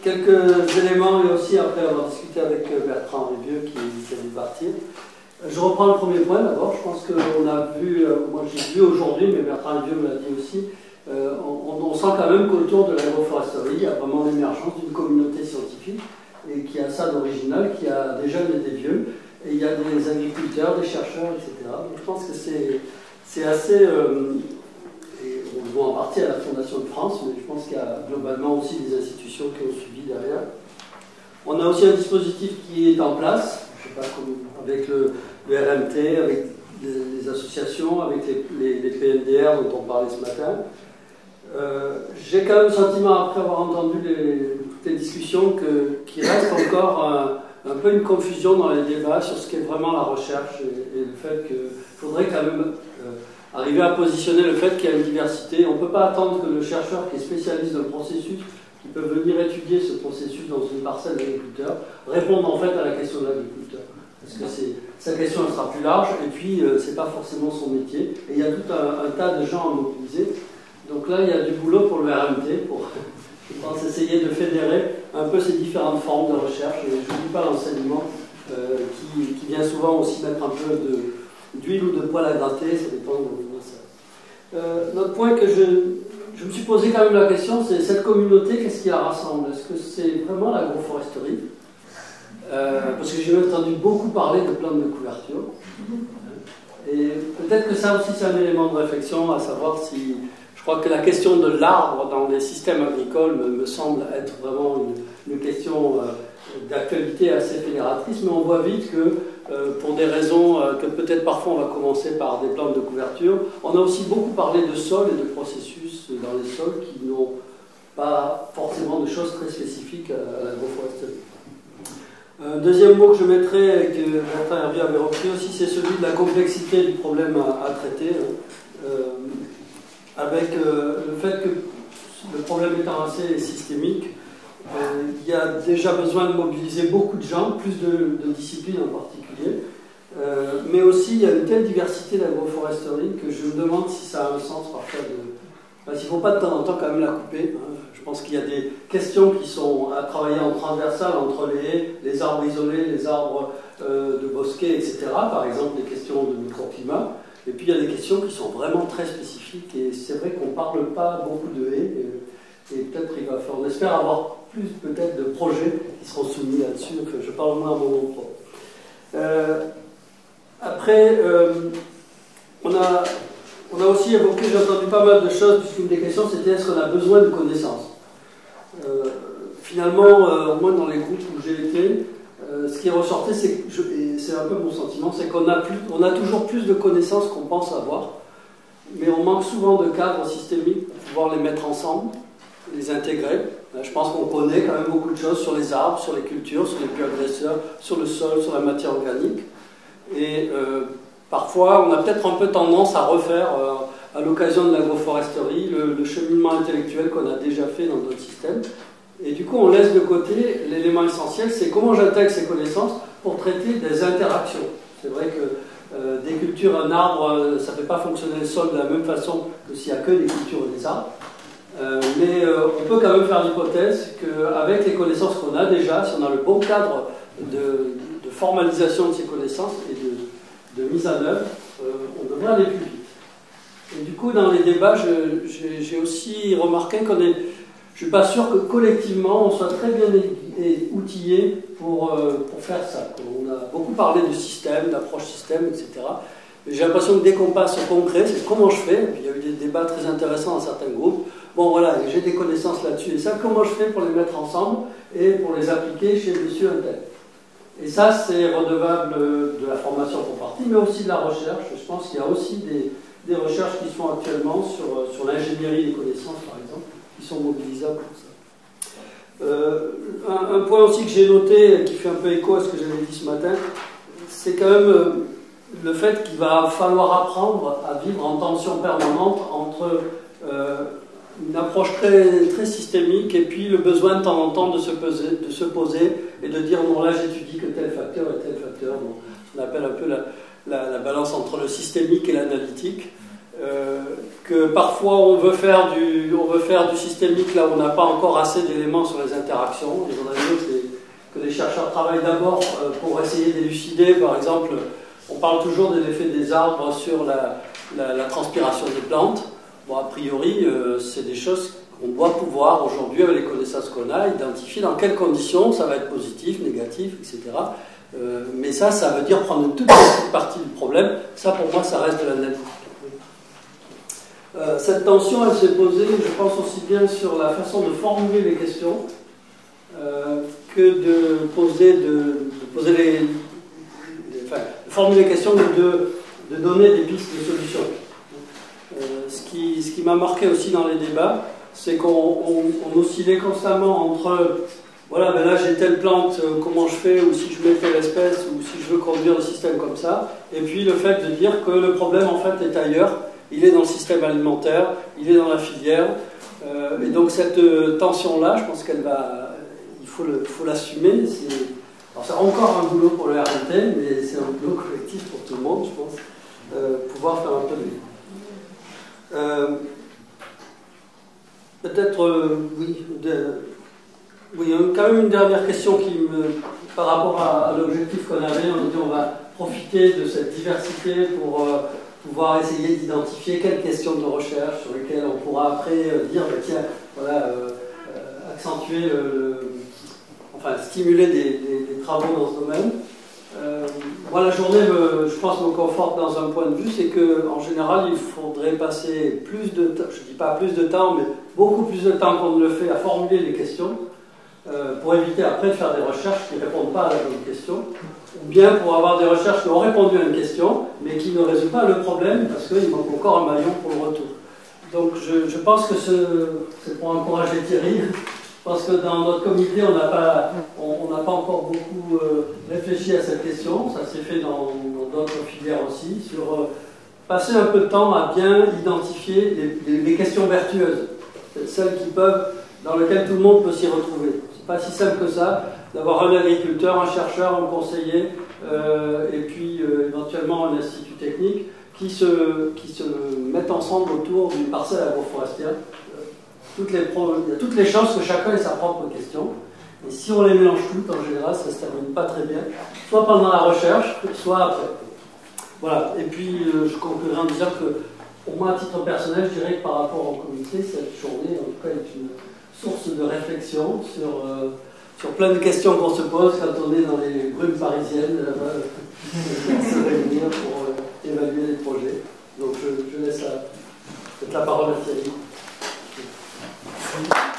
quelques éléments, et aussi après avoir discuté avec Bertrand Rivieux qui a dû partir. Je reprends le premier point d'abord. Je pense qu'on a vu, moi j'ai vu aujourd'hui, mais Bertrand Rivieux me l'a dit aussi, on sent quand même qu'autour de l'agroforesterie, il y a vraiment l'émergence d'une communauté scientifique, et qui a ça d'original, qui a des jeunes et des vieux, et il y a des agriculteurs, des chercheurs, etc. Donc je pense que c'est assez... et on le voit en partie à la Fondation de France, mais je pense qu'il y a globalement aussi des institutions qui ont suivi derrière. On a aussi un dispositif qui est en place, je sais pas, avec le RMT, avec les associations, avec les PNDR dont on parlait ce matin. J'ai quand même le sentiment, après avoir entendu toutes les discussions, qu'il reste encore un peu une confusion dans les débats sur ce qu'est vraiment la recherche et le fait qu'il faudrait quand même arriver à positionner le fait qu'il y a une diversité. On ne peut pas attendre que le chercheur qui est spécialiste d'un processus, qui peut venir étudier ce processus dans une parcelle d'agriculteurs, réponde en fait à la question de l'agriculteur. Parce que sa question elle sera plus large, et puis ce n'est pas forcément son métier. Et il y a tout un tas de gens à mobiliser. Donc là, il y a du boulot pour le RMT, pour je pense essayer de fédérer un peu ces différentes formes de recherche. Et je ne dis pas l'enseignement qui vient souvent aussi mettre un peu d'huile ou de poil à gratter, ça dépend de où ça. Notre point que je me suis posé quand même la question, c'est cette communauté, qu'est-ce qui la rassemble? Est-ce que c'est vraiment l'agroforesterie? Parce que j'ai entendu beaucoup parler de plantes de couverture. Et peut-être que ça aussi c'est un élément de réflexion, à savoir si... Je crois que la question de l'arbre dans les systèmes agricoles me semble être vraiment une question d'actualité assez fédératrice, mais on voit vite que pour des raisons que peut-être parfois on va commencer par des plantes de couverture, on a aussi beaucoup parlé de sols et de processus dans les sols qui n'ont pas forcément de choses très spécifiques à l'agroforesterie. Un deuxième mot que je mettrais, et que Bertrand Hervieux avait repris aussi, c'est celui de la complexité du problème à traiter. Avec le fait que le problème étant assez systémique, il y a déjà besoin de mobiliser beaucoup de gens, plus de disciplines en particulier, mais aussi il y a une telle diversité d'agroforesterie que je me demande si ça a un sens parfois parce qu'il ne faut pas de temps en temps quand même la couper. Hein. Je pense qu'il y a des questions qui sont à travailler en transversal entre les haies, les arbres isolés, les arbres de bosquets, etc. Par exemple, des questions de microclimat. Et puis il y a des questions qui sont vraiment très spécifiques, et c'est vrai qu'on ne parle pas beaucoup de haies, et peut-être on espère avoir plus peut-être de projets qui seront soumis là-dessus, donc je parle moins à mon nom propre. Après, on a aussi évoqué, j'ai entendu pas mal de choses, puisqu'une des questions c'était est-ce qu'on a besoin de connaissances. Finalement, au moins dans les groupes où j'ai été, ce qui est ressorti, c'est un peu mon sentiment, c'est qu'on a toujours plus de connaissances qu'on pense avoir, mais on manque souvent de cadres systémiques pour pouvoir les mettre ensemble, les intégrer. Je pense qu'on connaît quand même beaucoup de choses sur les arbres, sur les cultures, sur les bioagresseurs, sur le sol, sur la matière organique. Et parfois, on a peut-être un peu tendance à refaire, à l'occasion de l'agroforesterie, le cheminement intellectuel qu'on a déjà fait dans d'autres systèmes. Et du coup, on laisse de côté l'élément essentiel, c'est comment j'intègre ces connaissances pour traiter des interactions. C'est vrai que des cultures, un arbre, ça ne fait pas fonctionner le sol de la même façon que s'il n'y a que des cultures et des arbres. Mais on peut quand même faire l'hypothèse qu'avec les connaissances qu'on a déjà, si on a le bon cadre de formalisation de ces connaissances et de mise en œuvre, on devrait aller plus vite. Et du coup, dans les débats, j'ai aussi remarqué qu'on est... Je ne suis pas sûr que collectivement, on soit très bien outillé pour faire ça. On a beaucoup parlé de système, d'approche système, etc. Mais j'ai l'impression que dès qu'on passe au concret, c'est comment je fais. Il y a eu des débats très intéressants dans certains groupes. Bon voilà, j'ai des connaissances là-dessus. Et ça, comment je fais pour les mettre ensemble et pour les appliquer chez monsieur un tel. Et ça, c'est redevable de la formation pour partie, mais aussi de la recherche. Je pense qu'il y a aussi des recherches qui se font actuellement sur l'ingénierie des connaissances, par exemple, qui sont mobilisables pour ça. Un point aussi que j'ai noté, qui fait un peu écho à ce que j'avais dit ce matin, c'est quand même le fait qu'il va falloir apprendre à vivre en tension permanente entre une approche très, très systémique et puis le besoin de temps en temps de se poser et de dire non, là j'étudie que tel facteur et tel facteur. Bon, on appelle un peu la balance entre le systémique et l'analytique. que parfois on veut faire du systémique là où on n'a pas encore assez d'éléments sur les interactions. Et on a vu que les chercheurs travaillent d'abord pour essayer d'élucider, par exemple, on parle toujours de l'effet des arbres sur la transpiration des plantes. Bon, a priori, c'est des choses qu'on doit pouvoir aujourd'hui, avec les connaissances qu'on a, identifier dans quelles conditions ça va être positif, négatif, etc. Mais ça veut dire prendre une toute petite partie du problème. Ça, pour moi, ça reste de l'analyse. Cette tension, elle s'est posée, je pense, aussi bien sur la façon de formuler les questions que de formuler les questions, de donner des pistes de solutions. Ce qui m'a marqué aussi dans les débats, c'est qu'on oscillait constamment entre voilà, ben là j'ai telle plante, comment je fais, ou si je mets telle espèce, ou si je veux conduire le système comme ça, et puis le fait de dire que le problème en fait est ailleurs, il est dans le système alimentaire, il est dans la filière, et donc cette tension-là, je pense il faut l'assumer. Alors c'est encore un boulot pour le RNT, mais c'est un boulot collectif pour tout le monde, je pense, pouvoir faire un peu de vie. Peut-être, oui, quand même une dernière question par rapport à l'objectif qu'on avait. On a dit on va profiter de cette diversité pour pouvoir essayer d'identifier quelles questions de recherche sur lesquelles on pourra après dire, bah, tiens, voilà, accentuer enfin stimuler des travaux dans ce domaine. Moi, la journée, je pense, me conforte dans un point de vue, c'est qu'en général, il faudrait passer plus de temps, je ne dis pas plus de temps, mais beaucoup plus de temps qu'on ne le fait à formuler les questions, pour éviter après de faire des recherches qui ne répondent pas à la bonne question, ou bien pour avoir des recherches qui ont répondu à une question, mais qui ne résolvent pas le problème, parce qu'il manque encore un maillon pour le retour. Donc je pense que c'est pour encourager Thierry. Je pense que dans notre comité, on n'a pas encore beaucoup réfléchi à cette question. Ça s'est fait dans d'autres filières aussi, sur passer un peu de temps à bien identifier les questions vertueuses, celles dans lesquelles tout le monde peut s'y retrouver. C'est pas si simple que ça, d'avoir un agriculteur, un chercheur, un conseiller, et puis éventuellement un institut technique, qui se mettent ensemble autour d'une parcelle agroforestière. Il y a toutes les chances que chacun ait sa propre question. Et si on les mélange toutes, en général, ça ne se termine pas très bien. Soit pendant la recherche, soit après. Voilà. Et puis, je conclurai en disant que, pour moi, à titre personnel, je dirais que par rapport au comité, cette journée, en tout cas, est une source de réflexion sur plein de questions qu'on se pose quand on est dans les brumes parisiennes, se réunir pour évaluer les projets. Donc, je laisse la parole à Thierry. Thank you.